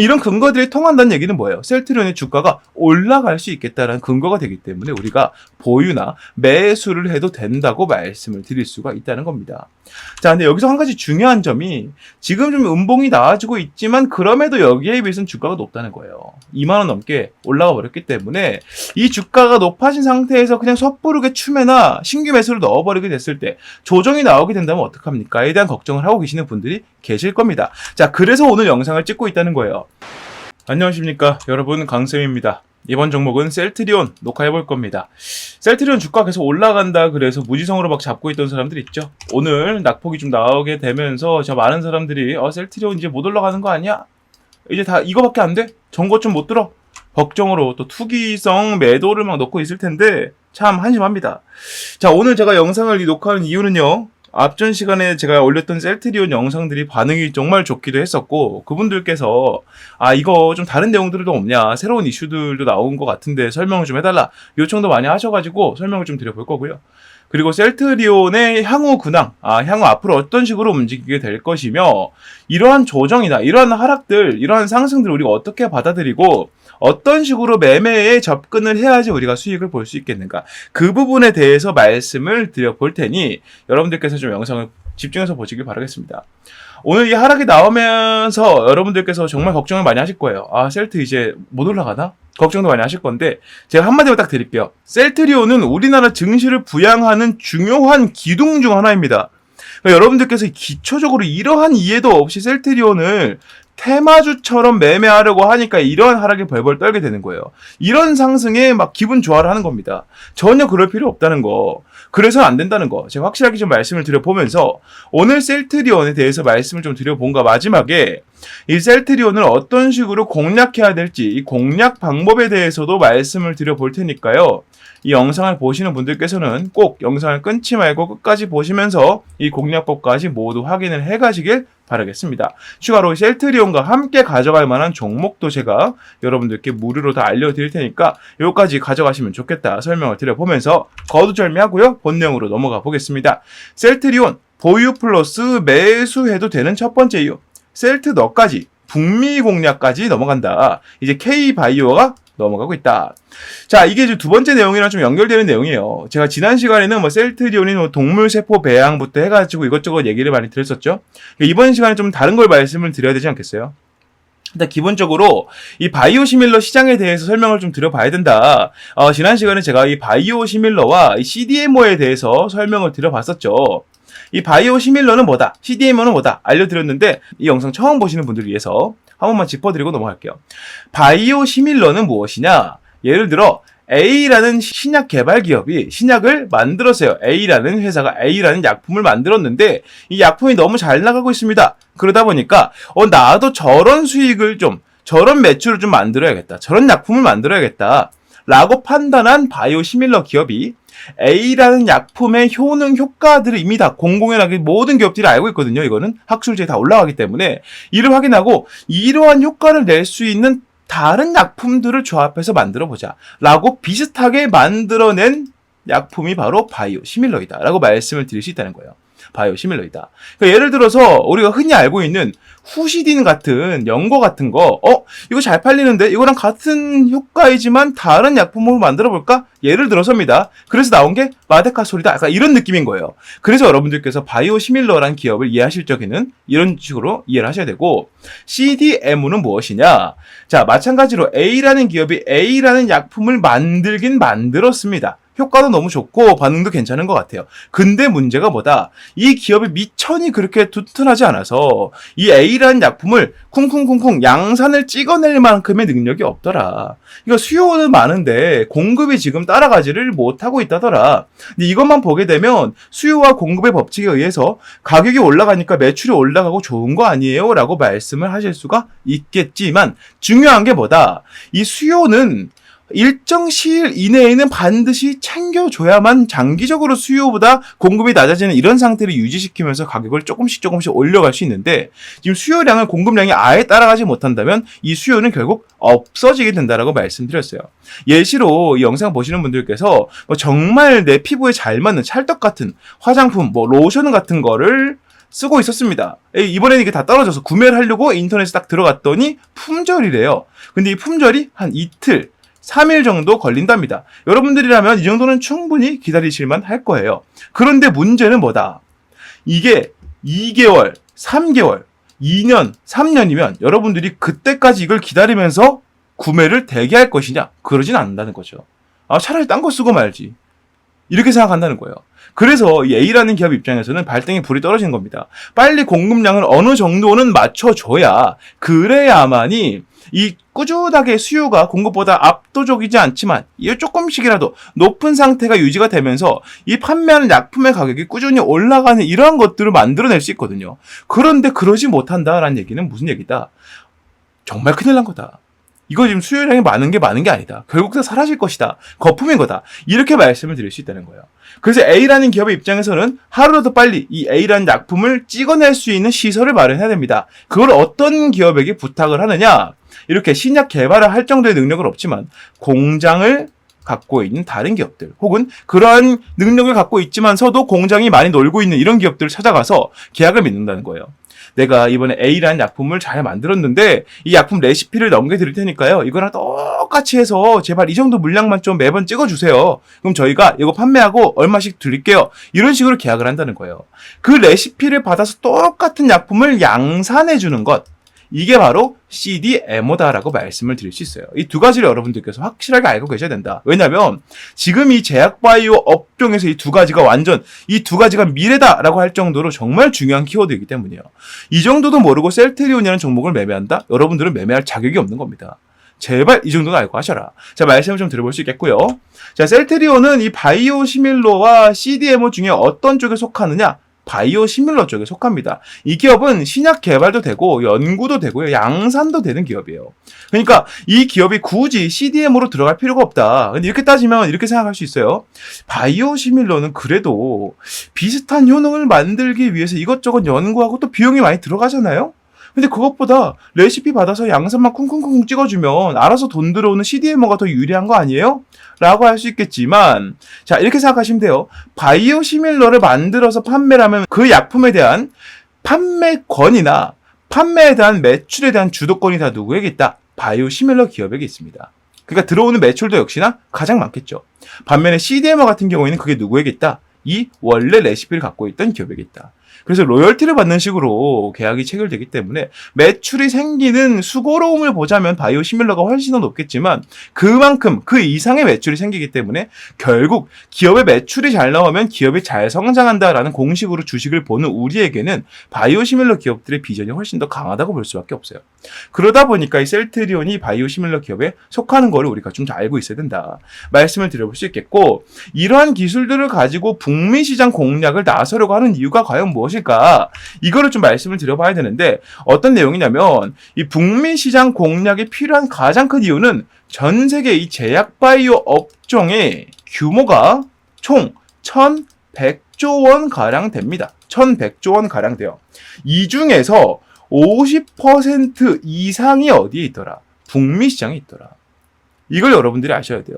이런 근거들이 통한다는 얘기는 뭐예요? 셀트리온의 주가가 올라갈 수 있겠다는 근거가 되기 때문에 우리가 보유나 매수를 해도 된다고 말씀을 드릴 수가 있다는 겁니다. 자, 근데 여기서 한 가지 중요한 점이 지금 좀 음봉이 나와지고 있지만 그럼에도 여기에 비해서는 주가가 높다는 거예요. 2만 원 넘게 올라가 버렸기 때문에 이 주가가 높아진 상태에서 그냥 섣부르게 추매나 신규 매수를 넣어버리게 됐을 때 조정이 나오게 된다면 어떡합니까? 에 대한 걱정을 하고 계시는 분들이 계실 겁니다. 자, 그래서 오늘 영상을 찍고 있다는 거예요. 안녕하십니까 여러분, 강쌤입니다. 이번 종목은 셀트리온 녹화해볼 겁니다. 셀트리온 주가 계속 올라간다 그래서 무지성으로 막 잡고 있던 사람들 있죠. 오늘 낙폭이 좀 나오게 되면서 저 많은 사람들이 셀트리온 이제 못 올라가는 거 아니야? 이제 다 이거밖에 안 돼? 전거 좀 못 들어? 걱정으로 또 투기성 매도를 막 넣고 있을 텐데 참 한심합니다. 자, 오늘 제가 영상을 녹화하는 이유는요, 앞전 시간에 제가 올렸던 셀트리온 영상들이 반응이 정말 좋기도 했었고, 그분들께서 이거 좀 다른 내용들도 없냐, 새로운 이슈들도 나온 것 같은데 설명을 좀 해달라 요청도 많이 하셔가지고 설명을 좀 드려볼 거고요. 그리고 셀트리온의 향후 근황, 향후 앞으로 어떤 식으로 움직이게 될 것이며, 이러한 조정이나 이러한 하락들, 이러한 상승들 우리가 어떻게 받아들이고 어떤 식으로 매매에 접근을 해야지 우리가 수익을 볼 수 있겠는가, 그 부분에 대해서 말씀을 드려볼 테니 여러분들께서 좀 영상을 집중해서 보시길 바라겠습니다. 오늘 이 하락이 나오면서 여러분들께서 정말 걱정을 많이 하실 거예요. 셀트 이제 못 올라가나? 걱정도 많이 하실 건데 제가 한마디로 딱 드릴게요. 셀트리온은 우리나라 증시를 부양하는 중요한 기둥 중 하나입니다. 그러니까 여러분들께서 기초적으로 이러한 이해도 없이 셀트리온을 테마주처럼 매매하려고 하니까 이러한 하락에 벌벌 떨게 되는 거예요. 이런 상승에 막 기분 좋아를 하는 겁니다. 전혀 그럴 필요 없다는 거. 그래서는 안 된다는 거. 제가 확실하게 좀 말씀을 드려보면서 오늘 셀트리온에 대해서 말씀을 좀 드려본가, 마지막에 이 셀트리온을 어떤 식으로 공략해야 될지 이 공략 방법에 대해서도 말씀을 드려볼 테니까요. 이 영상을 보시는 분들께서는 꼭 영상을 끊지 말고 끝까지 보시면서 이 공략법까지 모두 확인을 해가시길 바라겠습니다. 추가로 셀트리온과 함께 가져갈 만한 종목도 제가 여러분들께 무료로 다 알려드릴 테니까 여기까지 가져가시면 좋겠다 설명을 드려보면서 거두절미하고요, 본내용으로 넘어가 보겠습니다. 셀트리온 보유 플러스 매수해도 되는 첫 번째 이유, 셀트 너까지 북미 공략까지 넘어간다. 이제 K바이오가 넘어가고 있다. 자, 이게 두 번째 내용이랑 좀 연결되는 내용이에요. 제가 지난 시간에는 셀트리온이 동물세포 배양부터 해가지고 이것저것 얘기를 많이 드렸었죠. 이번 시간에 좀 다른 걸 말씀을 드려야 되지 않겠어요? 일단 기본적으로 이 바이오시밀러 시장에 대해서 설명을 좀 드려봐야 된다. 지난 시간에 제가 이 바이오시밀러와 이 CDMO에 대해서 설명을 드려봤었죠. 이 바이오시밀러는 뭐다, CDMO는 뭐다 알려드렸는데 이 영상 처음 보시는 분들을 위해서 한 번만 짚어드리고 넘어갈게요. 바이오시밀러는 무엇이냐? 예를 들어 A라는 신약 개발 기업이 신약을 만들었어요. A라는 회사가 A라는 약품을 만들었는데 이 약품이 너무 잘 나가고 있습니다. 그러다 보니까 나도 저런 수익을 좀, 저런 매출을 좀 만들어야겠다, 저런 약품을 만들어야겠다 라고 판단한 바이오시밀러 기업이 A라는 약품의 효능, 효과들을 이미 다 공공연하게 모든 기업들이 알고 있거든요. 이거는 학술지에 다 올라가기 때문에 이를 확인하고 이러한 효과를 낼 수 있는 다른 약품들을 조합해서 만들어보자 라고 비슷하게 만들어낸 약품이 바로 바이오시밀러이다 라고 말씀을 드릴 수 있다는 거예요. 바이오시밀러이다. 그러니까 예를 들어서 우리가 흔히 알고 있는 후시딘 같은 연고 같은 거, 이거 잘 팔리는데 이거랑 같은 효과이지만 다른 약품으로 만들어 볼까? 예를 들어서입니다. 그래서 나온 게 마데카솔이다. 약간 이런 느낌인 거예요. 그래서 여러분들께서 바이오시밀러라는 기업을 이해하실 적에는 이런 식으로 이해를 하셔야 되고, CDMO는 무엇이냐? 자, 마찬가지로 A라는 기업이 A라는 약품을 만들긴 만들었습니다. 효과도 너무 좋고 반응도 괜찮은 것 같아요. 근데 문제가 뭐다? 이 기업의 미천이 그렇게 튼튼하지 않아서 이 A라는 약품을 쿵쿵쿵쿵 양산을 찍어낼 만큼의 능력이 없더라. 이거 수요는 많은데 공급이 지금 따라가지를 못하고 있다더라. 근데 이것만 보게 되면 수요와 공급의 법칙에 의해서 가격이 올라가니까 매출이 올라가고 좋은 거 아니에요? 라고 말씀을 하실 수가 있겠지만 중요한 게 뭐다? 이 수요는 일정 시일 이내에는 반드시 챙겨줘야만 장기적으로 수요보다 공급이 낮아지는 이런 상태를 유지시키면서 가격을 조금씩 올려갈 수 있는데, 지금 수요량을 공급량이 아예 따라가지 못한다면 이 수요는 결국 없어지게 된다라고 말씀드렸어요. 예시로 이 영상 보시는 분들께서 정말 내 피부에 잘 맞는 찰떡 같은 화장품, 로션 같은 거를 쓰고 있었습니다. 이번에는 이게 다 떨어져서 구매를 하려고 인터넷에 딱 들어갔더니 품절이래요. 근데 이 품절이 한 이틀, 3일 정도 걸린답니다. 여러분들이라면 이 정도는 충분히 기다리실만 할 거예요. 그런데 문제는 뭐다? 이게 2개월, 3개월, 2년, 3년이면 여러분들이 그때까지 이걸 기다리면서 구매를 대기할 것이냐? 그러진 않는다는 거죠. 차라리 딴 거 쓰고 말지. 이렇게 생각한다는 거예요. 그래서 이 A라는 기업 입장에서는 발등에 불이 떨어지는 겁니다. 빨리 공급량을 어느 정도는 맞춰줘야 그래야만이 이 꾸준하게 수요가 공급보다 압도적이지 않지만 이 조금씩이라도 높은 상태가 유지가 되면서 이 판매하는 약품의 가격이 꾸준히 올라가는 이러한 것들을 만들어낼 수 있거든요. 그런데 그러지 못한다라는 얘기는 무슨 얘기다? 정말 큰일 난 거다. 이거 지금 수요량이 많은 게 아니다. 결국 다 사라질 것이다. 거품인 거다. 이렇게 말씀을 드릴 수 있다는 거예요. 그래서 A라는 기업의 입장에서는 하루라도 빨리 이 A라는 약품을 찍어낼 수 있는 시설을 마련해야 됩니다. 그걸 어떤 기업에게 부탁을 하느냐? 이렇게 신약 개발을 할 정도의 능력은 없지만 공장을 갖고 있는 다른 기업들 혹은 그러한 능력을 갖고 있지만서도 공장이 많이 놀고 있는 이런 기업들을 찾아가서 계약을 맺는다는 거예요. 내가 이번에 A라는 약품을 잘 만들었는데 이 약품 레시피를 넘겨드릴 테니까요. 이거랑 똑같이 해서 제발 이 정도 물량만 좀 매번 찍어주세요. 그럼 저희가 이거 판매하고 얼마씩 드릴게요. 이런 식으로 계약을 한다는 거예요. 그 레시피를 받아서 똑같은 약품을 양산해주는 것. 이게 바로 CDMO다라고 말씀을 드릴 수 있어요. 이 두 가지를 여러분들께서 확실하게 알고 계셔야 된다. 왜냐하면 지금 이 제약바이오 업종에서 이 두 가지가 이 두 가지가 미래다라고 할 정도로 정말 중요한 키워드이기 때문이에요. 이 정도도 모르고 셀트리온이라는 종목을 매매한다? 여러분들은 매매할 자격이 없는 겁니다. 제발 이 정도는 알고 하셔라. 자, 말씀을 좀 들어볼 수 있겠고요. 자, 셀트리온은 이 바이오 시밀러와 CDMO 중에 어떤 쪽에 속하느냐? 바이오 시밀러 쪽에 속합니다. 이 기업은 신약 개발도 되고 연구도 되고요. 양산도 되는 기업이에요. 그러니까 이 기업이 굳이 CDMO로 들어갈 필요가 없다. 근데 이렇게 따지면 이렇게 생각할 수 있어요. 바이오 시밀러는 그래도 비슷한 효능을 만들기 위해서 이것저것 연구하고 또 비용이 많이 들어가잖아요. 근데 그것보다 레시피 받아서 양산만 쿵쿵쿵 찍어주면 알아서 돈 들어오는 CDMO가 더 유리한 거 아니에요? 라고 할 수 있겠지만, 자, 이렇게 생각하시면 돼요. 바이오 시밀러를 만들어서 판매를 하면 그 약품에 대한 판매권이나 판매에 대한 매출에 대한 주도권이 다 누구에게 있다? 바이오 시밀러 기업에게 있습니다. 그러니까 들어오는 매출도 역시나 가장 많겠죠. 반면에 CDMO 같은 경우에는 그게 누구에게 있다? 이 원래 레시피를 갖고 있던 기업에게 있다. 그래서 로열티를 받는 식으로 계약이 체결되기 때문에 매출이 생기는 수고로움을 보자면 바이오 시밀러가 훨씬 더 높겠지만 그만큼 그 이상의 매출이 생기기 때문에 결국 기업의 매출이 잘 나오면 기업이 잘 성장한다라는 공식으로 주식을 보는 우리에게는 바이오 시밀러 기업들의 비전이 훨씬 더 강하다고 볼 수밖에 없어요. 그러다 보니까 이 셀트리온이 바이오 시밀러 기업에 속하는 거를 우리가 좀 잘 알고 있어야 된다. 말씀을 드려볼 수 있겠고, 이러한 기술들을 가지고 북미 시장 공략을 나서려고 하는 이유가 과연 무엇일까? 이거를 좀 말씀을 드려봐야 되는데, 어떤 내용이냐면 이 북미 시장 공략이 필요한 가장 큰 이유는 전 세계 이 제약 바이오 업종의 규모가 총 1,100조 원 가량 됩니다. 1,100조 원 가량 돼요. 이 중에서 50% 이상이 어디에 있더라? 북미 시장에 있더라. 이걸 여러분들이 아셔야 돼요.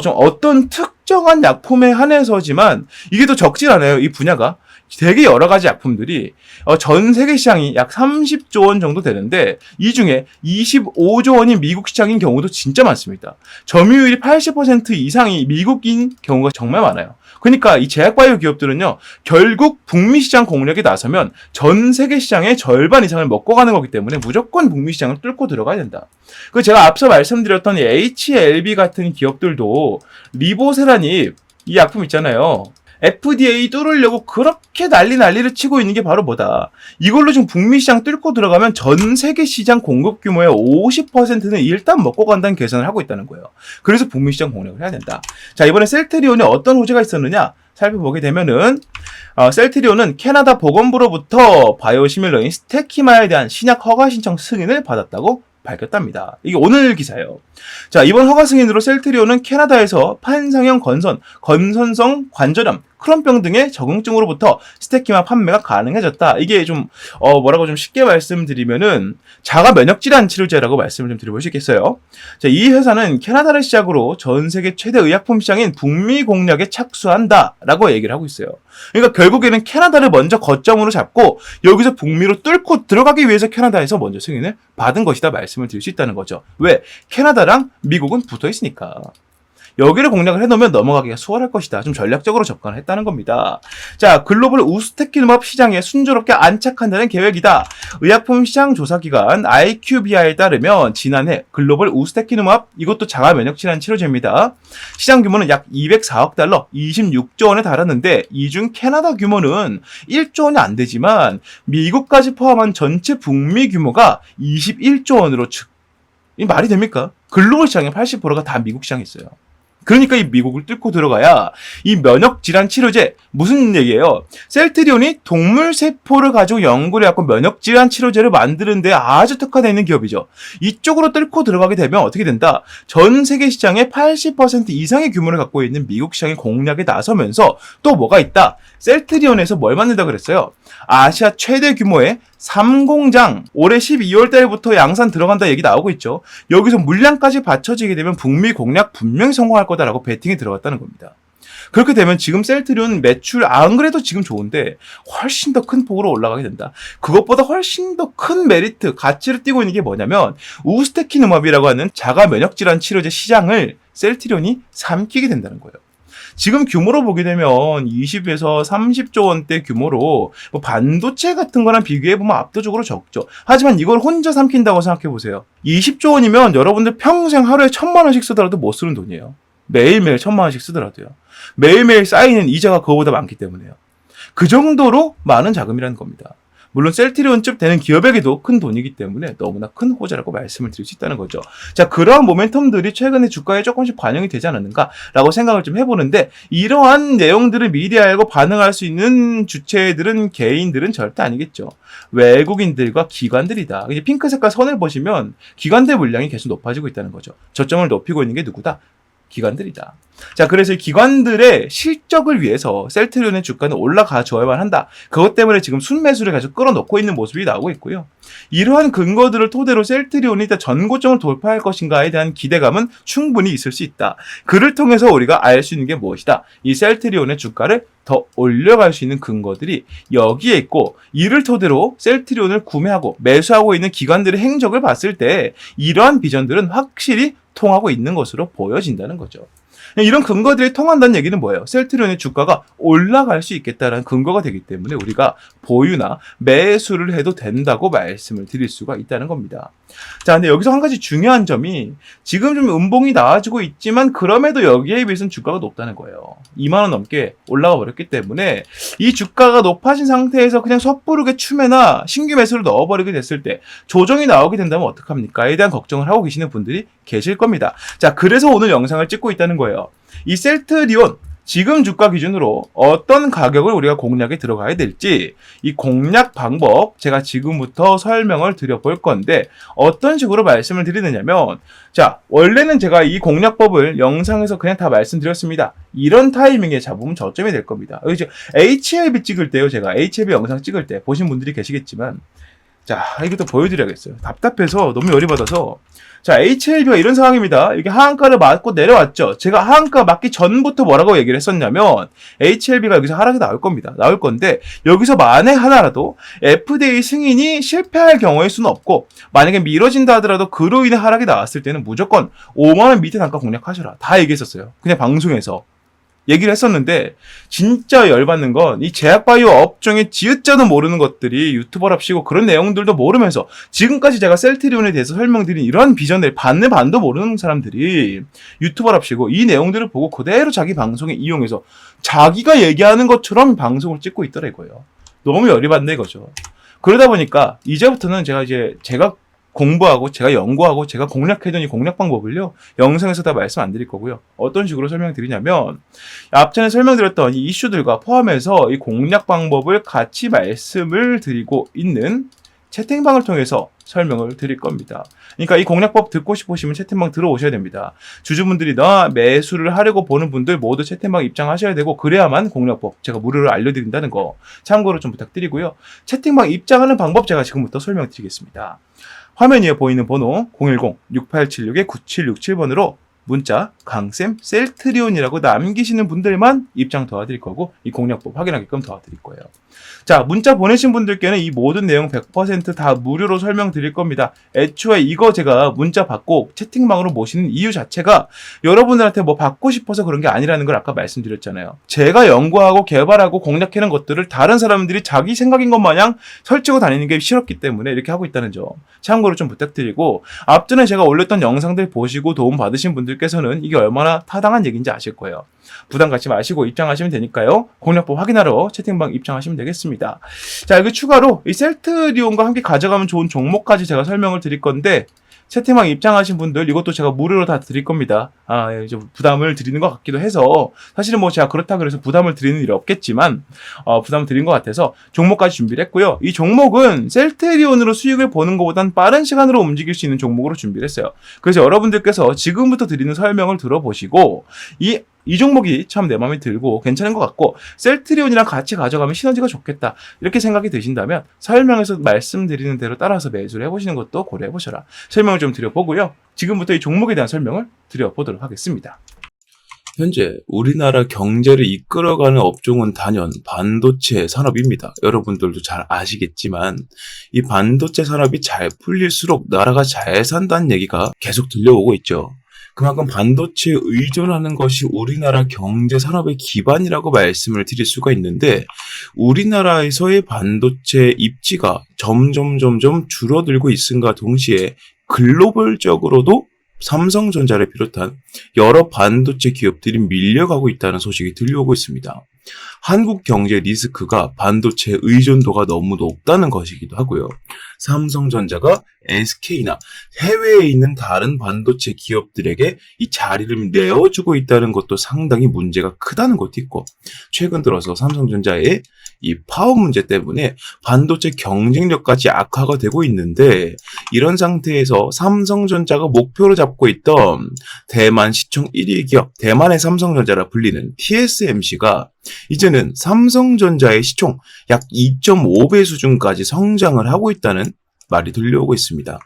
좀 어떤 특정한 약품에 한해서지만 이게 더 적진 않아요. 이 분야가. 되게 여러 가지 약품들이 전 세계 시장이 약 30조 원 정도 되는데 이 중에 25조 원이 미국 시장인 경우도 진짜 많습니다. 점유율이 80% 이상이 미국인 경우가 정말 많아요. 그러니까 이 제약바이오 기업들은요, 결국 북미 시장 공략에 나서면 전 세계 시장의 절반 이상을 먹고 가는 거기 때문에 무조건 북미 시장을 뚫고 들어가야 된다. 그 제가 앞서 말씀드렸던 이 HLB 같은 기업들도 리보세라닙 이 약품 있잖아요. FDA 뚫으려고 그렇게 난리를 치고 있는 게 바로 뭐다. 이걸로 지금 북미 시장 뚫고 들어가면 전 세계 시장 공급 규모의 50%는 일단 먹고 간다는 계산을 하고 있다는 거예요. 그래서 북미 시장 공략을 해야 된다. 자, 이번에 셀트리온에 어떤 호재가 있었느냐 살펴보게 되면은 셀트리온은 캐나다 보건부로부터 바이오시밀러인 스테키마에 대한 신약 허가 신청 승인을 받았다고 밝혔답니다. 이게 오늘 기사예요. 자, 이번 허가 승인으로 셀트리온은 캐나다에서 판상형 건선성 관절염, 크론병 등의 적응증으로부터 스테키마 판매가 가능해졌다. 이게 좀 뭐라고 좀 쉽게 말씀드리면은 자가 면역 질환 치료제라고 말씀을 좀 드려볼 수 있겠어요. 자, 이 회사는 캐나다를 시작으로 전 세계 최대 의약품 시장인 북미 공략에 착수한다라고 얘기를 하고 있어요. 그러니까 결국에는 캐나다를 먼저 거점으로 잡고 여기서 북미로 뚫고 들어가기 위해서 캐나다에서 먼저 승인을 받은 것이다 말씀을 드릴 수 있다는 거죠. 왜? 캐나다랑 미국은 붙어 있으니까. 여기를 공략을 해놓으면 넘어가기가 수월할 것이다. 좀 전략적으로 접근을 했다는 겁니다. 자, 글로벌 우스테키누맙 시장에 순조롭게 안착한다는 계획이다. 의약품 시장 조사기관 IQVIA에 따르면 지난해 글로벌 우스테키누맙, 이것도 자가 면역 질환 치료제입니다. 시장 규모는 약 204억 달러, 26조 원에 달하는데 이 중 캐나다 규모는 1조 원이 안 되지만 미국까지 포함한 전체 북미 규모가 21조 원으로 이 말이 됩니까? 글로벌 시장의 80%가 다 미국 시장에 있어요. 그러니까 이 미국을 뚫고 들어가야 이 면역 질환 치료제, 무슨 얘기예요? 셀트리온이 동물 세포를 가지고 연구를 해갖고 면역 질환 치료제를 만드는데 아주 특화되어 있는 기업이죠. 이쪽으로 뚫고 들어가게 되면 어떻게 된다? 전 세계 시장의 80% 이상의 규모를 갖고 있는 미국 시장의 공략에 나서면서 또 뭐가 있다? 셀트리온에서 뭘 만든다 그랬어요? 아시아 최대 규모의 3공장, 올해 12월 달부터 양산 들어간다 얘기 나오고 있죠. 여기서 물량까지 받쳐지게 되면 북미 공략 분명히 성공할 거다라고 베팅이 들어갔다는 겁니다. 그렇게 되면 지금 셀트리온 매출 안 그래도 지금 좋은데 훨씬 더 큰 폭으로 올라가게 된다. 그것보다 훨씬 더 큰 메리트, 가치를 띄고 있는 게 뭐냐면 우스테키누맙이라고 하는 자가 면역 질환 치료제 시장을 셀트리온이 삼키게 된다는 거예요. 지금 규모로 보게 되면 20에서 30조 원대 규모로 뭐 반도체 같은 거랑 비교해보면 압도적으로 적죠. 하지만 이걸 혼자 삼킨다고 생각해보세요. 20조 원이면 여러분들 평생 하루에 1,000만 원씩 쓰더라도 못 쓰는 돈이에요. 매일매일 1,000만 원씩 쓰더라도요. 매일매일 쌓이는 이자가 그거보다 많기 때문에요. 그 정도로 많은 자금이라는 겁니다. 물론 셀트리온쯤 되는 기업에게도 큰 돈이기 때문에 너무나 큰 호재라고 말씀을 드릴 수 있다는 거죠. 자, 그러한 모멘텀들이 최근에 주가에 조금씩 반영이 되지 않았는가라고 생각을 좀 해보는데, 이러한 내용들을 미리 알고 반응할 수 있는 주체들은, 개인들은 절대 아니겠죠. 외국인들과 기관들이다. 이제 핑크 색깔 선을 보시면 기관들 물량이 계속 높아지고 있다는 거죠. 저점을 높이고 있는 게 누구다? 기관들이다. 자, 그래서 이 기관들의 실적을 위해서 셀트리온의 주가는 올라가 줘야만 한다. 그것 때문에 지금 순매수를 계속 끌어놓고 있는 모습이 나오고 있고요. 이러한 근거들을 토대로 셀트리온이 일단 전고점을 돌파할 것인가에 대한 기대감은 충분히 있을 수 있다. 그를 통해서 우리가 알 수 있는 게 무엇이다? 이 셀트리온의 주가를 더 올려갈 수 있는 근거들이 여기에 있고, 이를 토대로 셀트리온을 구매하고 매수하고 있는 기관들의 행적을 봤을 때 이러한 비전들은 확실히 통하고 있는 것으로 보여진다는 거죠. 이런 근거들이 통한다는 얘기는 뭐예요? 셀트리온의 주가가 올라갈 수 있겠다는 근거가 되기 때문에 우리가 보유나 매수를 해도 된다고 말씀을 드릴 수가 있다는 겁니다. 자, 근데 여기서 한 가지 중요한 점이, 지금 좀 음봉이 나와지고 있지만 그럼에도 여기에 비해서는 주가가 높다는 거예요. 2만 원 넘게 올라가 버렸기 때문에 이 주가가 높아진 상태에서 그냥 섣부르게 추매나 신규 매수를 넣어버리게 됐을 때 조정이 나오게 된다면 어떡합니까?에 대한 걱정을 하고 계시는 분들이 계실 겁니다. 자, 그래서 오늘 영상을 찍고 있다는 거예요. 이 셀트리온 지금 주가 기준으로 어떤 가격을 우리가 공략에 들어가야 될지, 이 공략 방법 제가 지금부터 설명을 드려볼 건데, 어떤 식으로 말씀을 드리느냐면, 자, 원래는 제가 이 공략법을 영상에서 그냥 다 말씀드렸습니다. 이런 타이밍에 잡으면 저점이 될 겁니다. 여기 HLB 찍을 때요, 제가 HLB 영상 찍을 때 보신 분들이 계시겠지만, 자, 이것도 보여드려야겠어요. 답답해서 너무 열이 받아서. 자, HLB가 이런 상황입니다. 이게 하한가를 맞고 내려왔죠. 제가 하한가 맞기 전부터 뭐라고 얘기를 했었냐면, HLB가 여기서 하락이 나올 겁니다. 나올 건데, 여기서 만에 하나라도 FDA 승인이 실패할 경우일 수는 없고, 만약에 미뤄진다 하더라도 그로 인해 하락이 나왔을 때는 무조건 5만원 밑에 단가 공략하셔라. 다 얘기했었어요. 그냥 방송에서 얘기를 했었는데, 진짜 열받는 건 이 제약바이오 업종의 지읒자도 모르는 것들이 유튜버랍시고 그런 내용들도 모르면서 지금까지 제가 셀트리온에 대해서 설명드린 이러한 비전을 반도 모르는 사람들이 유튜버랍시고 이 내용들을 보고 그대로 자기 방송에 이용해서 자기가 얘기하는 것처럼 방송을 찍고 있더라 이거예요. 너무 열이 받네 이거죠. 그러다 보니까 이제부터는 제가 공부하고 제가 연구하고 제가 공략해둔 이 공략 방법을요, 영상에서 다 말씀 안 드릴 거고요. 어떤 식으로 설명드리냐면, 앞전에 설명드렸던 이 이슈들과 포함해서 이 공략 방법을 같이 말씀을 드리고 있는 채팅방을 통해서 설명을 드릴 겁니다. 그러니까 이 공략법 듣고 싶으시면 채팅방 들어오셔야 됩니다. 주주분들이나 매수를 하려고 보는 분들 모두 채팅방 입장하셔야 되고 그래야만 공략법 제가 무료로 알려드린다는 거 참고로 좀 부탁드리고요. 채팅방 입장하는 방법 제가 지금부터 설명드리겠습니다. 화면 위에 보이는 번호 010-6876-9767번으로 문자 강쌤 셀트리온이라고 남기시는 분들만 입장 도와드릴 거고 이 공략법 확인하게끔 도와드릴 거예요. 자, 문자 보내신 분들께는 이 모든 내용 100% 다 무료로 설명드릴 겁니다. 애초에 이거 제가 문자 받고 채팅방으로 모시는 이유 자체가 여러분들한테 뭐 받고 싶어서 그런 게 아니라는 걸 아까 말씀드렸잖아요. 제가 연구하고 개발하고 공략하는 것들을 다른 사람들이 자기 생각인 것 마냥 설치고 다니는 게 싫었기 때문에 이렇게 하고 있다는 점 참고로 좀 부탁드리고, 앞전에 제가 올렸던 영상들 보시고 도움 받으신 분들께서는 이게 얼마나 타당한 얘기인지 아실 거예요. 부담 갖지 마시고 입장하시면 되니까요. 공략법 확인하러 채팅방 입장하시면 되겠습니다. 자, 여기 추가로 이 셀트리온과 함께 가져가면 좋은 종목까지 제가 설명을 드릴 건데, 채팅방 입장하신 분들 이것도 제가 무료로 다 드릴 겁니다. 이제 부담을 드리는 것 같기도 해서, 사실은 뭐 제가 그렇다 그래서 부담을 드리는 일이 없겠지만 부담을 드린 것 같아서 종목까지 준비를 했고요. 이 종목은 셀트리온으로 수익을 보는 것보단 빠른 시간으로 움직일 수 있는 종목으로 준비를 했어요. 그래서 여러분들께서 지금부터 드리는 설명을 들어보시고 이 종목이 참 내 마음에 들고 괜찮은 것 같고 셀트리온이랑 같이 가져가면 시너지가 좋겠다 이렇게 생각이 드신다면 설명에서 말씀드리는 대로 따라서 매수를 해보시는 것도 고려해보셔라. 설명을 좀 드려보고요. 지금부터 이 종목에 대한 설명을 드려보도록 하겠습니다. 현재 우리나라 경제를 이끌어가는 업종은 단연 반도체 산업입니다. 여러분들도 잘 아시겠지만 이 반도체 산업이 잘 풀릴수록 나라가 잘 산다는 얘기가 계속 들려오고 있죠. 그만큼 반도체에 의존하는 것이 우리나라 경제 산업의 기반이라고 말씀을 드릴 수가 있는데, 우리나라에서의 반도체 입지가 점점 줄어들고 있음과 동시에 글로벌적으로도 삼성전자를 비롯한 여러 반도체 기업들이 밀려가고 있다는 소식이 들려오고 있습니다. 한국 경제 리스크가 반도체 의존도가 너무 높다는 것이기도 하고요. 삼성전자가 SK나 해외에 있는 다른 반도체 기업들에게 이 자리를 내어주고 있다는 것도 상당히 문제가 크다는 것도 있고, 최근 들어서 삼성전자의 이 파워 문제 때문에 반도체 경쟁력까지 악화가 되고 있는데, 이런 상태에서 삼성전자가 목표로 잡고 있던 대만 시총 1위 기업, 대만의 삼성전자라 불리는 TSMC가 이제는 삼성전자의 시총 약 2.5배 수준까지 성장을 하고 있다는 말이 들려오고 있습니다.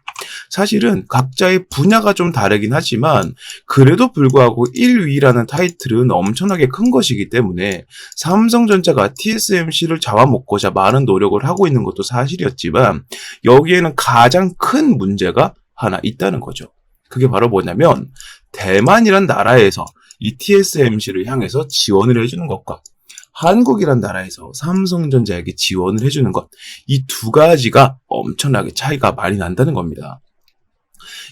사실은 각자의 분야가 좀 다르긴 하지만 그래도 불구하고 1위라는 타이틀은 엄청나게 큰 것이기 때문에 삼성전자가 TSMC를 잡아먹고자 많은 노력을 하고 있는 것도 사실이었지만, 여기에는 가장 큰 문제가 하나 있다는 거죠. 그게 바로 뭐냐면, 대만이란 나라에서 이 TSMC를 향해서 지원을 해주는 것과 한국이란 나라에서 삼성전자에게 지원을 해주는 것, 이 두 가지가 엄청나게 차이가 많이 난다는 겁니다.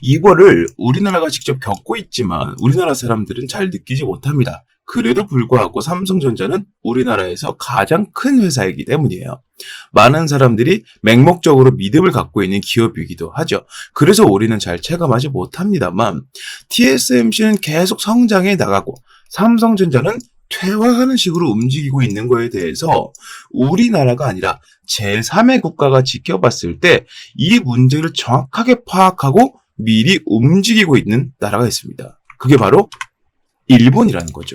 이거를 우리나라가 직접 겪고 있지만 우리나라 사람들은 잘 느끼지 못합니다. 그래도 불구하고 삼성전자는 우리나라에서 가장 큰 회사이기 때문이에요. 많은 사람들이 맹목적으로 믿음을 갖고 있는 기업이기도 하죠. 그래서 우리는 잘 체감하지 못합니다만, TSMC는 계속 성장해 나가고 삼성전자는 퇴화하는 식으로 움직이고 있는 거에 대해서 우리나라가 아니라 제3의 국가가 지켜봤을 때 이 문제를 정확하게 파악하고 미리 움직이고 있는 나라가 있습니다. 그게 바로 일본이라는 거죠.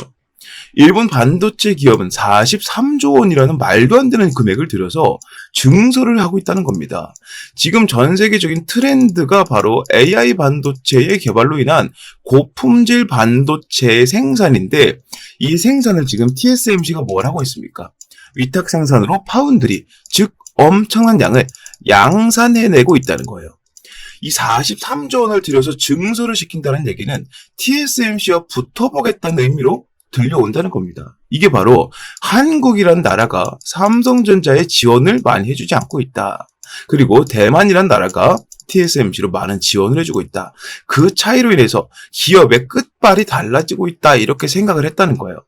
일본 반도체 기업은 43조 원이라는 말도 안 되는 금액을 들여서 증설을 하고 있다는 겁니다. 지금 전 세계적인 트렌드가 바로 AI 반도체의 개발로 인한 고품질 반도체의 생산인데, 이 생산을 지금 TSMC가 뭘 하고 있습니까? 위탁 생산으로 파운드리, 즉 엄청난 양을 양산해내고 있다는 거예요. 이 43조 원을 들여서 증설을 시킨다는 얘기는 TSMC와 붙어보겠다는 의미로 들려온다는 겁니다. 이게 바로 한국이란 나라가 삼성전자의 지원을 많이 해주지 않고 있다. 그리고 대만이란 나라가 TSMC로 많은 지원을 해주고 있다. 그 차이로 인해서 기업의 끝발이 달라지고 있다. 이렇게 생각을 했다는 거예요.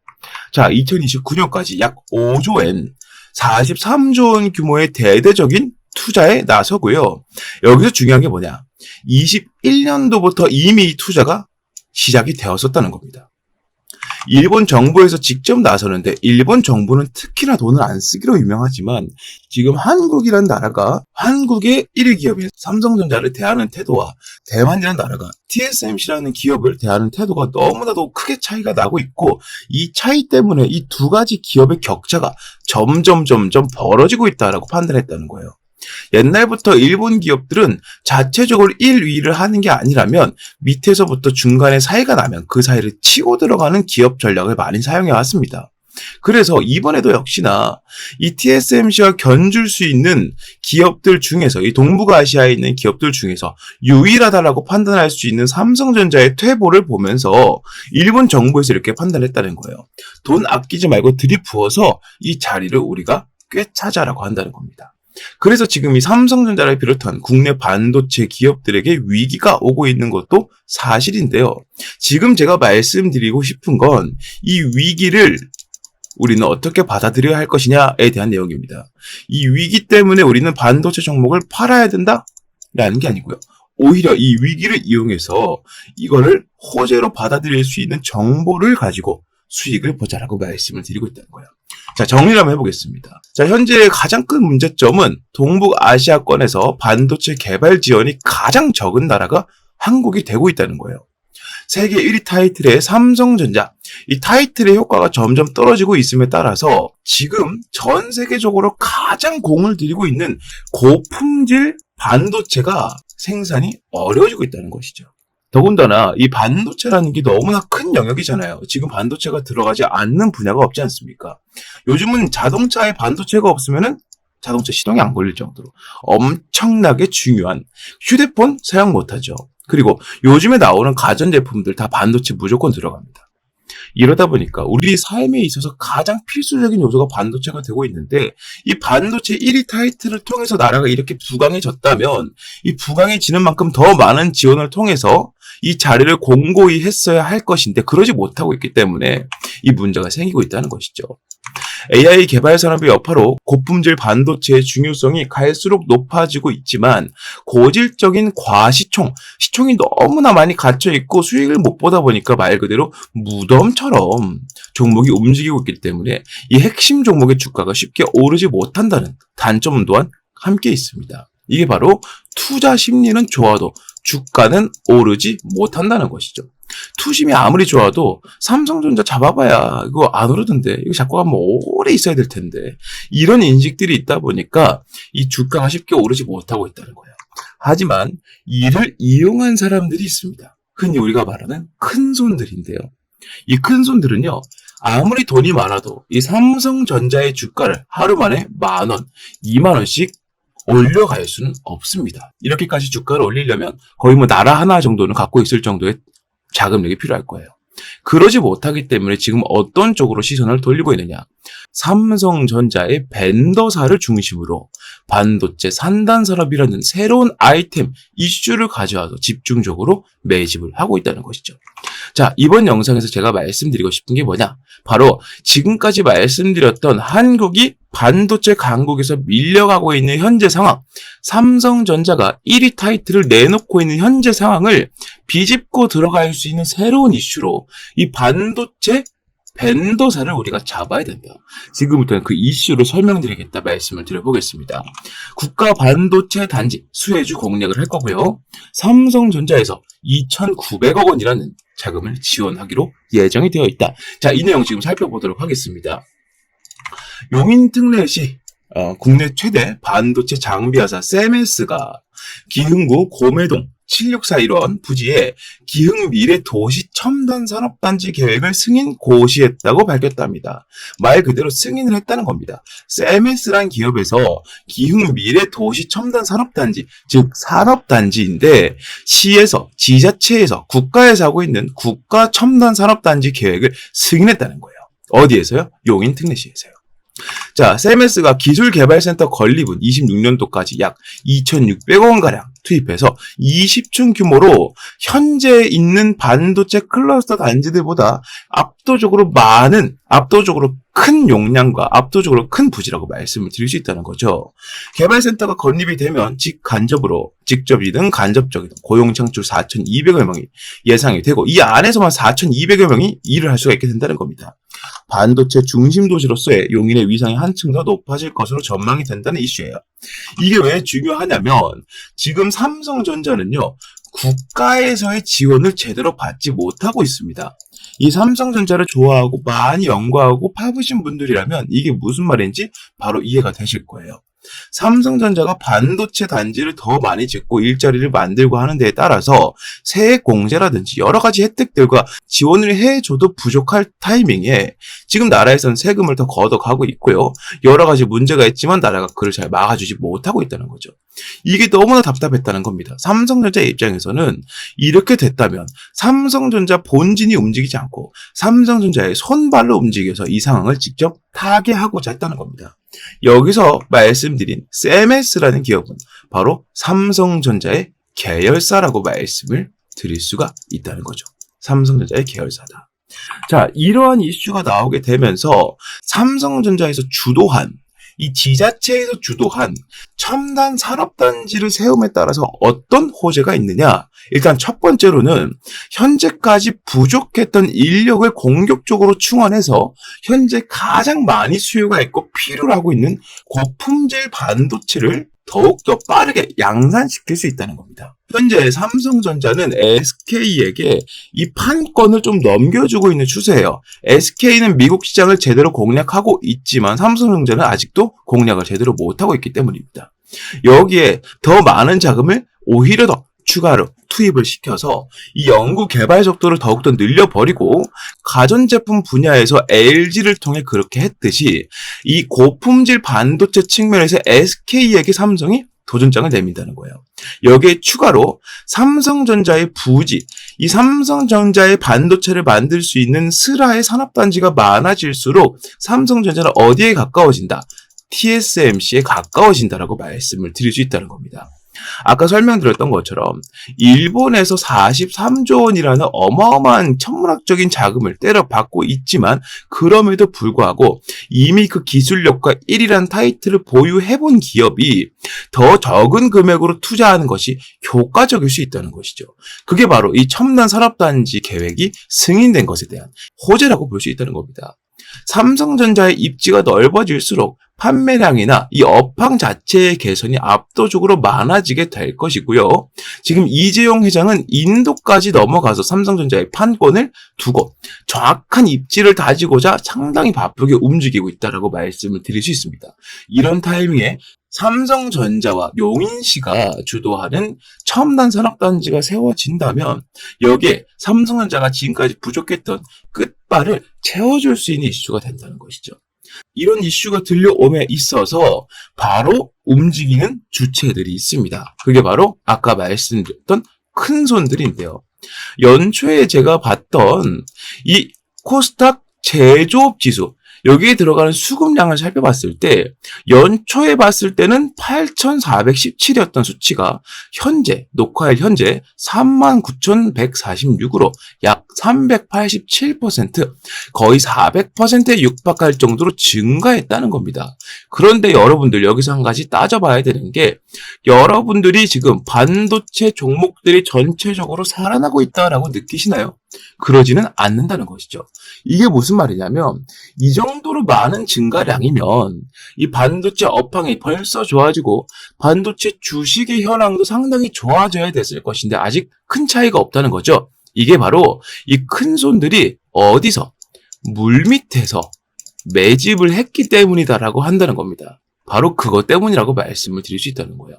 자, 2029년까지 약 5조엔 43조 원 규모의 대대적인 투자에 나서고요. 여기서 중요한 게 뭐냐? 21년도부터 이미 이 투자가 시작이 되었었다는 겁니다. 일본 정부에서 직접 나서는데 일본 정부는 특히나 돈을 안 쓰기로 유명하지만 지금 한국이라는 나라가 한국의 1위 기업인 삼성전자를 대하는 태도와 대만이라는 나라가 TSMC라는 기업을 대하는 태도가 너무나도 크게 차이가 나고 있고 이 차이 때문에 이 두 가지 기업의 격차가 점점 벌어지고 있다라고 판단했다는 거예요. 옛날부터 일본 기업들은 자체적으로 1위를 하는 게 아니라면 밑에서부터 중간에 사이가 나면 그 사이를 치고 들어가는 기업 전략을 많이 사용해 왔습니다. 그래서 이번에도 역시나 이 TSMC와 견줄 수 있는 기업들 중에서 이 동북아시아에 있는 기업들 중에서 유일하다라고 판단할 수 있는 삼성전자의 퇴보를 보면서 일본 정부에서 이렇게 판단했다는 거예요. 돈 아끼지 말고 들이부어서 이 자리를 우리가 꿰차자라고 한다는 겁니다. 그래서 지금 이 삼성전자를 비롯한 국내 반도체 기업들에게 위기가 오고 있는 것도 사실인데요. 지금 제가 말씀드리고 싶은 건 이 위기를 우리는 어떻게 받아들여야 할 것이냐에 대한 내용입니다. 이 위기 때문에 우리는 반도체 종목을 팔아야 된다라는 게 아니고요. 오히려 이 위기를 이용해서 이거를 호재로 받아들일 수 있는 정보를 가지고 수익을 보자라고 말씀을 드리고 있다는 거예요. 자, 정리를 한번 해보겠습니다. 자, 현재 가장 큰 문제점은 동북아시아권에서 반도체 개발 지원이 가장 적은 나라가 한국이 되고 있다는 거예요. 세계 1위 타이틀의 삼성전자, 이 타이틀의 효과가 점점 떨어지고 있음에 따라서 지금 전 세계적으로 가장 공을 들이고 있는 고품질 반도체가 생산이 어려워지고 있다는 것이죠. 더군다나 이 반도체라는 게 너무나 큰 영역이잖아요. 지금 반도체가 들어가지 않는 분야가 없지 않습니까? 요즘은 자동차에 반도체가 없으면은 자동차 시동이 안 걸릴 정도로 엄청나게 중요한 휴대폰 사용 못하죠. 그리고 요즘에 나오는 가전제품들 다 반도체 무조건 들어갑니다. 이러다 보니까 우리 삶에 있어서 가장 필수적인 요소가 반도체가 되고 있는데 이 반도체 1위 타이틀을 통해서 나라가 이렇게 부강해졌다면 이 부강해지는 만큼 더 많은 지원을 통해서 이 자리를 공고히 했어야 할 것인데 그러지 못하고 있기 때문에 이 문제가 생기고 있다는 것이죠. AI 개발 산업의 여파로 고품질 반도체의 중요성이 갈수록 높아지고 있지만 고질적인 과시총, 시총이 너무나 많이 갇혀있고 수익을 못 보다 보니까 말 그대로 무덤처럼 종목이 움직이고 있기 때문에 이 핵심 종목의 주가가 쉽게 오르지 못한다는 단점 또한 함께 있습니다. 이게 바로 투자 심리는 좋아도 주가는 오르지 못한다는 것이죠. 투심이 아무리 좋아도 삼성전자 잡아봐야 이거 안 오르던데 이거 잡고 가면 오래 있어야 될 텐데 이런 인식들이 있다 보니까 이 주가가 쉽게 오르지 못하고 있다는 거예요. 하지만 이를 이용한 사람들이 있습니다. 흔히 우리가 말하는 큰손들인데요. 이 큰손들은요. 아무리 돈이 많아도 이 삼성전자의 주가를 하루 만에 10,000원, 20,000원씩 올려갈 수는 없습니다. 이렇게까지 주가를 올리려면 거의 뭐 나라 하나 정도는 갖고 있을 정도의 자금력이 필요할 거예요. 그러지 못하기 때문에 지금 어떤 쪽으로 시선을 돌리고 있느냐. 삼성전자의 벤더사를 중심으로 반도체 산단 산업이라는 새로운 아이템, 이슈를 가져와서 집중적으로 매집을 하고 있다는 것이죠. 자, 이번 영상에서 제가 말씀드리고 싶은 게 뭐냐? 바로 지금까지 말씀드렸던 한국이 반도체 강국에서 밀려가고 있는 현재 상황, 삼성전자가 1위 타이틀을 내놓고 있는 현재 상황을 비집고 들어갈 수 있는 새로운 이슈로 이 반도체 벤더사를 우리가 잡아야 된다. 지금부터는 그 이슈를 설명드리겠다 말씀을 드려보겠습니다. 국가 반도체 단지 수혜주 공략을 할 거고요. 삼성전자에서 2,900억 원이라는 자금을 지원하기로 예정이 되어 있다. 자, 이 내용 지금 살펴보도록 하겠습니다. 용인특례시 국내 최대 반도체 장비회사 세메스가 기흥구 고매동 7641원 부지에 기흥미래도시첨단산업단지 계획을 승인 고시했다고 밝혔답니다. 말 그대로 승인을 했다는 겁니다. 세메스란 기업에서 기흥미래도시첨단산업단지, 즉 산업단지인데 시에서, 지자체에서, 국가에서 하고 있는 국가첨단산업단지 계획을 승인했다는 거예요. 어디에서요? 용인특례시에서요. 자, 세메스가 기술개발센터 건립은 26년도까지 약 2,600억원가량 투입해서 20층 규모로 현재 있는 반도체 클러스터 단지들보다 압도적으로 큰 용량과 압도적으로 큰 부지라고 말씀을 드릴 수 있다는 거죠. 개발센터가 건립이 되면 직접이든 간접적이든 고용 창출 4,200여 명이 예상이 되고 이 안에서만 4,200여 명이 일을 할 수가 있게 된다는 겁니다. 반도체 중심 도시로서의 용인의 위상이 한층 더 높아질 것으로 전망이 된다는 이슈예요. 이게 왜 중요하냐면 지금 삼성전자는요, 국가에서의 지원을 제대로 받지 못하고 있습니다. 이 삼성전자를 좋아하고 많이 연구하고 파보신 분들이라면 이게 무슨 말인지 바로 이해가 되실 거예요. 삼성전자가 반도체 단지를 더 많이 짓고 일자리를 만들고 하는 데에 따라서 세액 공제라든지 여러 가지 혜택들과 지원을 해줘도 부족할 타이밍에 지금 나라에서는 세금을 더 걷어가고 있고요. 여러 가지 문제가 있지만 나라가 그를 잘 막아주지 못하고 있다는 거죠. 이게 너무나 답답했다는 겁니다. 삼성전자의 입장에서는 이렇게 됐다면 삼성전자 본진이 움직이지 않고 삼성전자의 손발로 움직여서 이 상황을 직접 타개하고자 했다는 겁니다. 여기서 말씀드린 세메스라는 기업은 바로 삼성전자의 계열사라고 말씀을 드릴 수가 있다는 거죠. 삼성전자의 계열사다. 자, 이러한 이슈가 나오게 되면서 삼성전자에서 주도한 이 지자체에서 주도한 첨단 산업단지를 세움에 따라서 어떤 호재가 있느냐? 일단 첫 번째로는 현재까지 부족했던 인력을 공격적으로 충원해서 현재 가장 많이 수요가 있고 필요로 하고 있는 고품질 반도체를 더욱더 빠르게 양산시킬 수 있다는 겁니다. 현재 삼성전자는 SK에게 이 판권을 좀 넘겨주고 있는 추세예요. SK는 미국 시장을 제대로 공략하고 있지만 삼성전자는 아직도 공략을 제대로 못하고 있기 때문입니다. 여기에 더 많은 자금을 오히려 더 추가로 투입을 시켜서 이 연구 개발 속도를 더욱더 늘려버리고 가전제품 분야에서 LG를 통해 그렇게 했듯이 이 고품질 반도체 측면에서 SK에게 삼성이 도전장을 내민다는 거예요. 여기에 추가로 삼성전자의 부지, 이 삼성전자의 반도체를 만들 수 있는 슬하의 산업단지가 많아질수록 삼성전자는 어디에 가까워진다? TSMC에 가까워진다라고 말씀을 드릴 수 있다는 겁니다. 아까 설명드렸던 것처럼 일본에서 43조 원이라는 어마어마한 천문학적인 자금을 때려받고 있지만 그럼에도 불구하고 이미 그 기술력과 1위라는 타이틀을 보유해본 기업이 더 적은 금액으로 투자하는 것이 효과적일 수 있다는 것이죠. 그게 바로 이 첨단 산업단지 계획이 승인된 것에 대한 호재라고 볼 수 있다는 겁니다. 삼성전자의 입지가 넓어질수록 판매량이나 이 업황 자체의 개선이 압도적으로 많아지게 될 것이고요. 지금 이재용 회장은 인도까지 넘어가서 삼성전자의 판권을 두고 정확한 입지를 다지고자 상당히 바쁘게 움직이고 있다고 말씀을 드릴 수 있습니다. 이런 타이밍에 삼성전자와 용인시가 주도하는 첨단 산업단지가 세워진다면 여기에 삼성전자가 지금까지 부족했던 끝발을 채워줄 수 있는 이슈가 된다는 것이죠. 이런 이슈가 들려옴에 있어서 바로 움직이는 주체들이 있습니다. 그게 바로 아까 말씀드렸던 큰 손들인데요. 연초에 제가 봤던 이 코스닥 제조업 지수, 여기에 들어가는 수급량을 살펴봤을 때 연초에 봤을 때는 8,417이었던 수치가 녹화일 현재 39,146으로 약 387% 거의 400%에 육박할 정도로 증가했다는 겁니다. 그런데 여러분들 여기서 한 가지 따져봐야 되는 게 여러분들이 지금 반도체 종목들이 전체적으로 살아나고 있다라고 느끼시나요? 그러지는 않는다는 것이죠. 이게 무슨 말이냐면 이 정도로 많은 증가량이면 이 반도체 업황이 벌써 좋아지고 반도체 주식의 현황도 상당히 좋아져야 됐을 것인데 아직 큰 차이가 없다는 거죠. 이게 바로 이 큰 손들이 어디서 물밑에서 매집을 했기 때문이다라고 한다는 겁니다. 바로 그것 때문이라고 말씀을 드릴 수 있다는 거예요.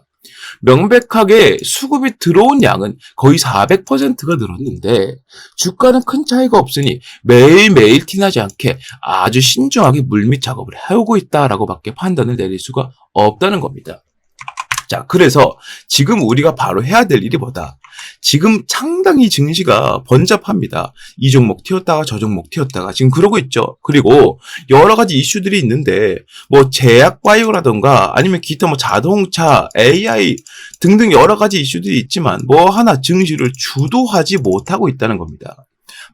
명백하게 수급이 들어온 양은 거의 400%가 늘었는데 주가는 큰 차이가 없으니 매일매일 티나지 않게 아주 신중하게 물밑 작업을 해오고 있다라고 밖에 판단을 내릴 수가 없다는 겁니다. 자, 그래서 지금 우리가 바로 해야 될 일이 뭐다? 지금 상당히 증시가 번잡합니다. 이 종목 튀었다가 저 종목 튀었다가 지금 그러고 있죠. 그리고 여러 가지 이슈들이 있는데 뭐 제약 바이오라던가 아니면 기타 뭐 자동차, AI 등등 여러 가지 이슈들이 있지만 뭐 하나 증시를 주도하지 못하고 있다는 겁니다.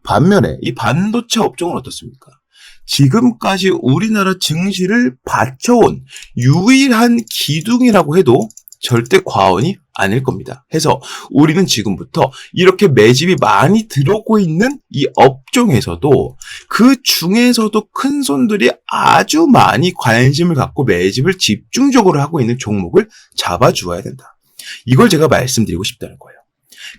반면에 이 반도체 업종은 어떻습니까? 지금까지 우리나라 증시를 받쳐온 유일한 기둥이라고 해도 절대 과언이 아닐 겁니다. 해서 우리는 지금부터 이렇게 매집이 많이 들어오고 있는 이 업종에서도 그 중에서도 큰 손들이 아주 많이 관심을 갖고 매집을 집중적으로 하고 있는 종목을 잡아주어야 된다. 이걸 제가 말씀드리고 싶다는 거예요.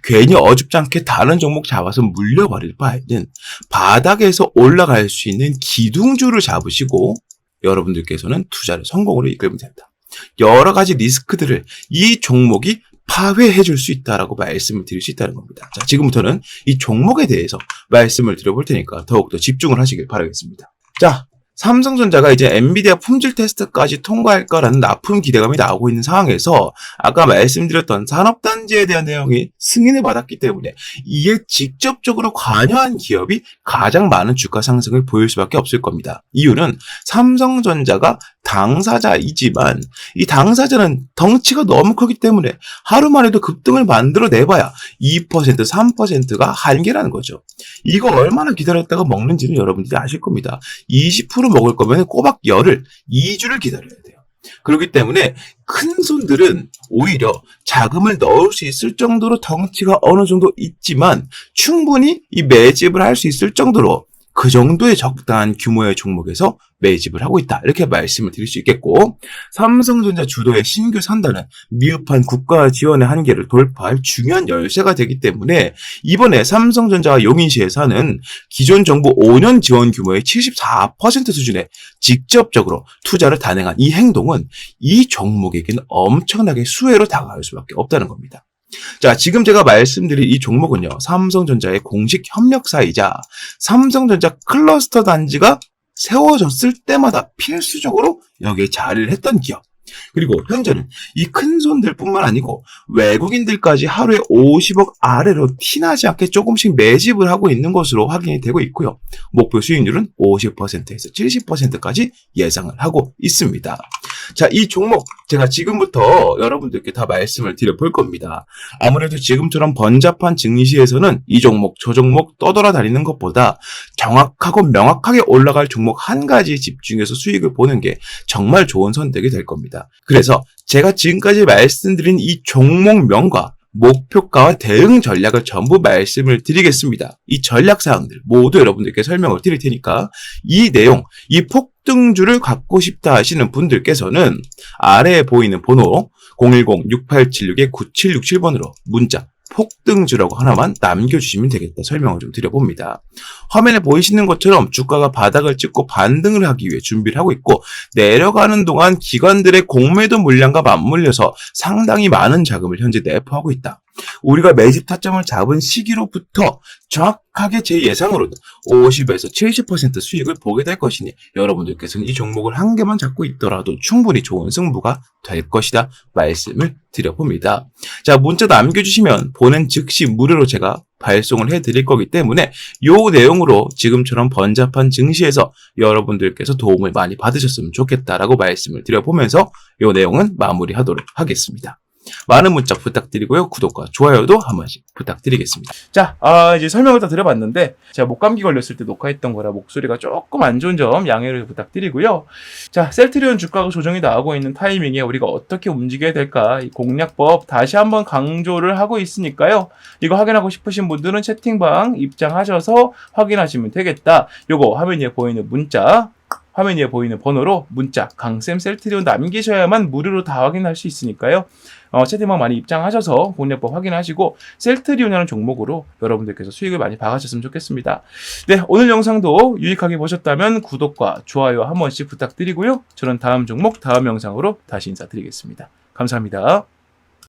괜히 어줍지 않게 다른 종목 잡아서 물려버릴 바에는 바닥에서 올라갈 수 있는 기둥주를 잡으시고 여러분들께서는 투자를 성공으로 이끌면 된다. 여러 가지 리스크들을 이 종목이 파회해 줄 수 있다라고 말씀을 드릴 수 있다는 겁니다. 자, 지금부터는 이 종목에 대해서 말씀을 드려볼 테니까 더욱더 집중을 하시길 바라겠습니다. 자, 삼성전자가 이제 엔비디아 품질 테스트까지 통과할 거라는 납품 기대감이 나오고 있는 상황에서 아까 말씀드렸던 산업단지에 대한 내용이 승인을 받았기 때문에 이에 직접적으로 관여한 기업이 가장 많은 주가 상승을 보일 수밖에 없을 겁니다. 이유는 삼성전자가 당사자이지만 이 당사자는 덩치가 너무 크기 때문에 하루만 해도 급등을 만들어내봐야 2%, 3%가 한계라는 거죠. 이거 얼마나 기다렸다가 먹는지는 여러분들이 아실 겁니다. 20% 먹을 거면 꼬박 열흘, 2주를 기다려야 돼요. 그렇기 때문에 큰 손들은 오히려 자금을 넣을 수 있을 정도로 덩치가 어느 정도 있지만 충분히 이 매집을 할 수 있을 정도로 그 정도의 적당한 규모의 종목에서 매집을 하고 있다. 이렇게 말씀을 드릴 수 있겠고 삼성전자 주도의 신규 산단은 미흡한 국가 지원의 한계를 돌파할 중요한 열쇠가 되기 때문에 이번에 삼성전자와 용인시에서 하는 기존 정부 5년 지원 규모의 74% 수준에 직접적으로 투자를 단행한 이 행동은 이 종목에게는 엄청나게 수혜로 다가갈 수밖에 없다는 겁니다. 자, 지금 제가 말씀드린 이 종목은요, 삼성전자의 공식 협력사이자 삼성전자 클러스터 단지가 세워졌을 때마다 필수적으로 여기에 자리를 했던 기업. 그리고 현재는 이 큰 손들뿐만 아니고 외국인들까지 하루에 50억 아래로 티나지 않게 조금씩 매집을 하고 있는 것으로 확인이 되고 있고요. 목표 수익률은 50%에서 70%까지 예상을 하고 있습니다. 자, 이 종목 제가 지금부터 여러분들께 다 말씀을 드려볼 겁니다. 아무래도 지금처럼 번잡한 증시에서는 이 종목, 저 종목 떠돌아다니는 것보다 정확하고 명확하게 올라갈 종목 한 가지에 집중해서 수익을 보는 게 정말 좋은 선택이 될 겁니다. 그래서 제가 지금까지 말씀드린 이 종목명과 목표가와 대응 전략을 전부 말씀을 드리겠습니다. 이 전략사항들 모두 여러분들께 설명을 드릴 테니까 이 내용, 이 폭등주를 갖고 싶다 하시는 분들께서는 아래에 보이는 번호 010-6876-9767번으로 문자 폭등주라고 하나만 남겨주시면 되겠다 설명을 좀 드려봅니다. 화면에 보이시는 것처럼 주가가 바닥을 찍고 반등을 하기 위해 준비를 하고 있고 내려가는 동안 기관들의 공매도 물량과 맞물려서 상당히 많은 자금을 현재 내포하고 있다. 우리가 매집 타점을 잡은 시기로부터 정확하게 제 예상으로는 50에서 70% 수익을 보게 될 것이니 여러분들께서는 이 종목을 한 개만 잡고 있더라도 충분히 좋은 승부가 될 것이다 말씀을 드려봅니다. 자, 문자 남겨주시면 보낸 즉시 무료로 제가 발송을 해드릴 거기 때문에 이 내용으로 지금처럼 번잡한 증시에서 여러분들께서 도움을 많이 받으셨으면 좋겠다라고 말씀을 드려보면서 이 내용은 마무리하도록 하겠습니다. 많은 문자 부탁드리고요. 구독과 좋아요도 한 번씩 부탁드리겠습니다. 자, 이제 설명을 다 드려봤는데 제가 목감기 걸렸을 때 녹화했던 거라 목소리가 조금 안 좋은 점 양해를 부탁드리고요. 자, 셀트리온 주가가 조정이 나오고 있는 타이밍에 우리가 어떻게 움직여야 될까 이 공략법 다시 한번 강조를 하고 있으니까요. 이거 확인하고 싶으신 분들은 채팅방 입장하셔서 확인하시면 되겠다. 요거 화면 위에 보이는 문자, 화면 위에 보이는 번호로 문자 강쌤 셀트리온 남기셔야만 무료로 다 확인할 수 있으니까요. 채팅방 많이 입장하셔서 공략법 확인하시고 셀트리온이라는 종목으로 여러분들께서 수익을 많이 봐가셨으면 좋겠습니다. 네, 오늘 영상도 유익하게 보셨다면 구독과 좋아요 한 번씩 부탁드리고요. 저는 다음 종목 다음 영상으로 다시 인사드리겠습니다. 감사합니다.